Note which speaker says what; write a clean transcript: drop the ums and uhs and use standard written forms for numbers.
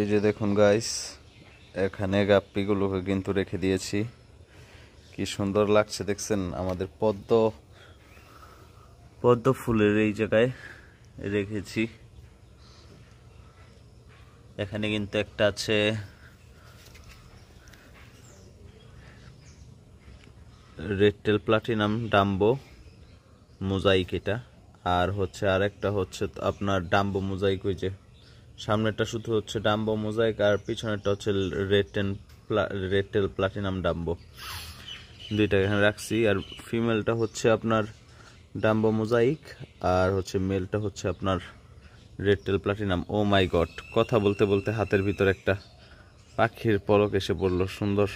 Speaker 1: এই যে দেখুন গাইস, এখানে গাপ্পিগুলোকে কিন্তু রেখে দিয়েছি। কি সুন্দর লাগছে দেখছেন। আমাদের পদ্ম ফুলের এই জায়গায় রেখেছি। এখানে কিন্তু একটা আছে red tail platinum Dumbo mosaic, এটা আর হচ্ছে আরেকটা হচ্ছে আপনার ডাম্বো মোজাইক। ওই যে সামনেরটা শুধু হচ্ছে ডাম্বো মোজাইক আর পিছনেরটা হচ্ছে রেড টেল প্লাটিনাম ডাম্বো। দুইটা এখানে রাখছি। আর ফিমেলটা হচ্ছে আপনার ডাম্বো মোজাইক আর হচ্ছে মেলটা হচ্ছে আপনার রেড টেল প্লাটিনাম। ও মাই গড, কথা বলতে বলতে হাতের ভিতর একটা পাখির পলক এসে পড়লো, সুন্দর।